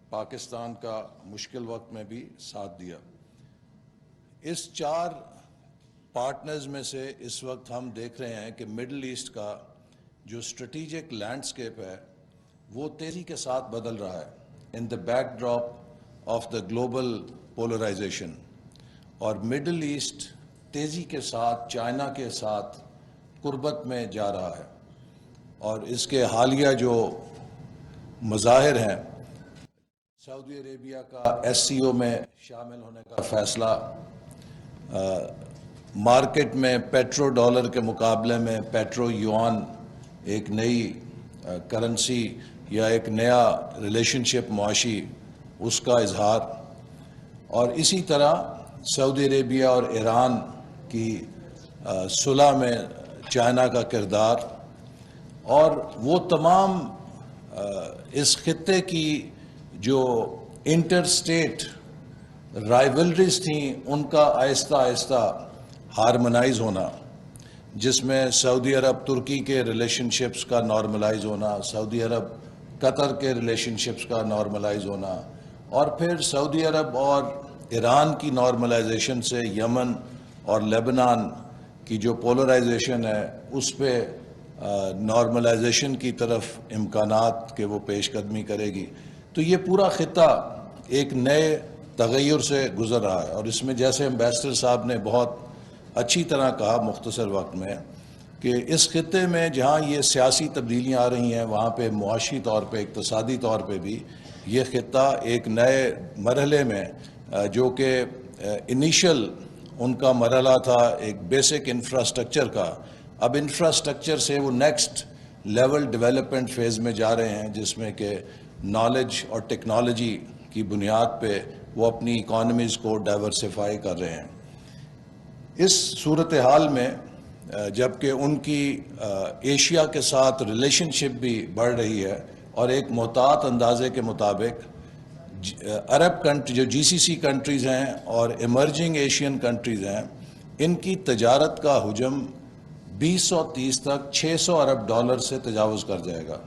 پاکستان کا مشکل وقت میں بھی ساتھ دیا۔ اس 4 پارٹنرز میں سے اس وقت ہم دیکھ رہے ہیں کہ مڈل ایسٹ کا جو اسٹریٹجک لینڈسکیپ ہے وہ تیزی کے ساتھ بدل رہا ہے in the backdrop of the global polarization, اور مڈل ایسٹ تیزی کے ساتھ چائنا کے ساتھ قربت میں جا رہا ہے، اور اس کے حالیہ جو مظاہر ہیں، سعودی عربیہ کا ایس سی او میں شامل ہونے کا فیصلہ، مارکیٹ میں پیٹرو ڈالر کے مقابلے میں پیٹرو یوان ایک نئی کرنسی یا ایک نیا ریلیشن شپ معاشی، اس کا اظہار، اور اسی طرح سعودی عربیہ اور ایران کی صلح میں چائنا کا کردار، اور وہ تمام اس خطے کی جو انٹر اسٹیٹ رائیولریز تھیں ان کا آہستہ آہستہ ہارمونائز ہونا، جس میں سعودی عرب ترکی کے ریلیشن شپس کا نارملائز ہونا، سعودی عرب قطر کے ریلیشن شپس کا نارملائز ہونا، اور پھر سعودی عرب اور ایران کی نارملائزیشن سے یمن اور لیبنان کی جو پولرائزیشن ہے اس پہ نارملائزیشن کی طرف امکانات کہ وہ پیش قدمی کرے گی۔ تو یہ پورا خطہ ایک نئے تغیر سے گزر رہا ہے، اور اس میں جیسے ایمبیسڈر صاحب نے بہت اچھی طرح کہا مختصر وقت میں کہ اس خطے میں جہاں یہ سیاسی تبدیلیاں آ رہی ہیں وہاں پہ معاشی طور پہ اقتصادی طور پہ بھی یہ خطہ ایک نئے مرحلے میں جو کہ انیشل ان کا مرحلہ تھا ایک بیسک انفراسٹرکچر کا، اب انفراسٹرکچر سے وہ نیکسٹ لیول ڈیولپمنٹ فیز میں جا رہے ہیں، جس میں کہ نالج اور ٹیکنالوجی کی بنیاد پہ وہ اپنی اکانومیز کو ڈائیورسیفائی کر رہے ہیں۔ اس صورتحال میں جبکہ ان کی ایشیا کے ساتھ ریلیشن شپ بھی بڑھ رہی ہے، اور ایک محتاط اندازے کے مطابق عرب جو جی سی سی کنٹریز ہیں اور ایمرجنگ ایشین کنٹریز ہیں، ان کی تجارت کا حجم 2030 تک $600 ارب سے تجاوز کر جائے گا۔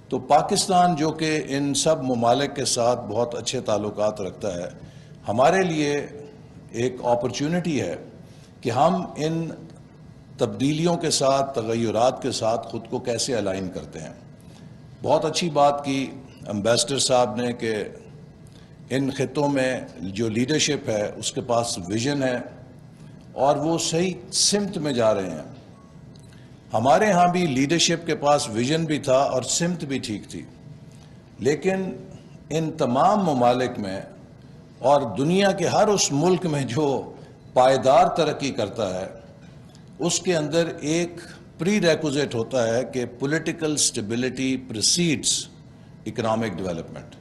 تو پاکستان جو کہ ان سب ممالک کے ساتھ بہت اچھے تعلقات رکھتا ہے، ہمارے لیے ایک اپرچونٹی ہے کہ ہم ان تبدیلیوں کے ساتھ، تغیرات کے ساتھ خود کو کیسے الائن کرتے ہیں۔ بہت اچھی بات کی ایمبیسڈر صاحب نے کہ ان خطوں میں جو لیڈرشپ ہے اس کے پاس ویژن ہے اور وہ صحیح سمت میں جا رہے ہیں۔ ہمارے ہاں بھی لیڈرشپ کے پاس ویژن بھی تھا اور سمت بھی ٹھیک تھی، لیکن ان تمام ممالک میں اور دنیا کے ہر اس ملک میں جو پائیدار ترقی کرتا ہے اس کے اندر ایک پری ریکوزٹ ہوتا ہے کہ پولیٹیکل سٹیبلٹی پریسیڈز اکنامک ڈیولپمنٹ،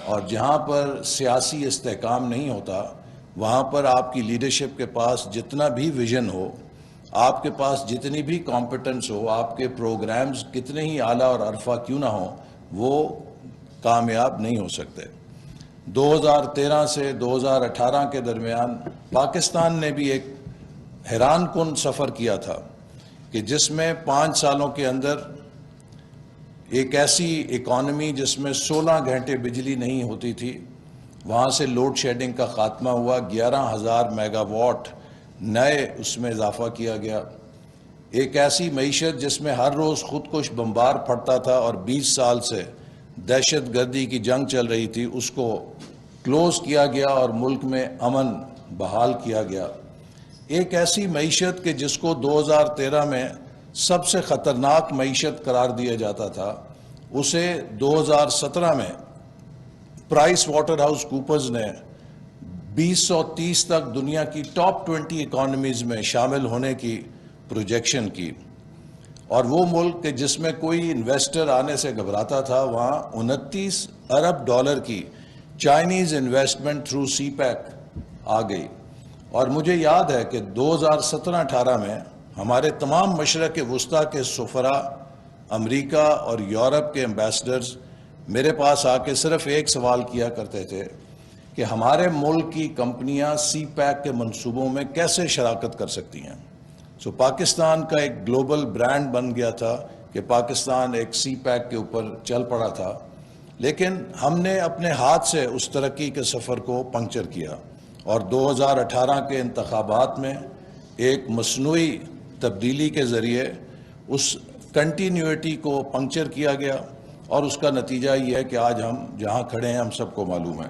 اور جہاں پر سیاسی استحکام نہیں ہوتا وہاں پر آپ کی لیڈرشپ کے پاس جتنا بھی ویژن ہو، آپ کے پاس جتنی بھی کمپیٹنس ہو، آپ کے پروگرامز کتنے ہی اعلیٰ اور عرفہ کیوں نہ ہوں، وہ کامیاب نہیں ہو سکتے۔ 2013 سے 2018 کے درمیان پاکستان نے بھی ایک حیران کن سفر کیا تھا کہ جس میں 5 سالوں کے اندر ایک ایسی اکانومی جس میں 16 گھنٹے بجلی نہیں ہوتی تھی، وہاں سے لوڈ شیڈنگ کا خاتمہ ہوا، 11,000 میگا واٹ نئے اس میں اضافہ کیا گیا۔ ایک ایسی معیشت جس میں ہر روز خودکش بمبار پھٹتا تھا اور 20 سال سے دہشت گردی کی جنگ چل رہی تھی، اس کو کلوز کیا گیا اور ملک میں امن بحال کیا گیا۔ ایک ایسی معیشت کہ جس کو 2013 میں سب سے خطرناک معیشت قرار دیا جاتا تھا، اسے 2017 میں پرائس واٹر ہاؤس کوپرز نے 2030 تک دنیا کی ٹاپ 20 اکانومیز میں شامل ہونے کی پروجیکشن کی، اور وہ ملک کہ جس میں کوئی انویسٹر آنے سے گھبراتا تھا، وہاں 29 ارب ڈالر کی چائنیز انویسٹمنٹ تھرو سی پیک آ گئی۔ اور مجھے یاد ہے کہ 2017-18 میں ہمارے تمام مشرق وسطیٰ کے سفراء، امریکہ اور یورپ کے ایمبیسڈرز میرے پاس آ کے صرف ایک سوال کیا کرتے تھے کہ ہمارے ملک کی کمپنیاں سی پیک کے منصوبوں میں کیسے شراکت کر سکتی ہیں۔ پاکستان کا ایک گلوبل برانڈ بن گیا تھا کہ پاکستان ایک سی پیک کے اوپر چل پڑا تھا، لیکن ہم نے اپنے ہاتھ سے اس ترقی کے سفر کو پنکچر کیا اور 2018 کے انتخابات میں ایک مصنوعی تبدیلی کے ذریعے اس کنٹینیوٹی کو پنکچر کیا گیا، اور اس کا نتیجہ یہ ہے کہ آج ہم جہاں کھڑے ہیں ہم سب کو معلوم ہے۔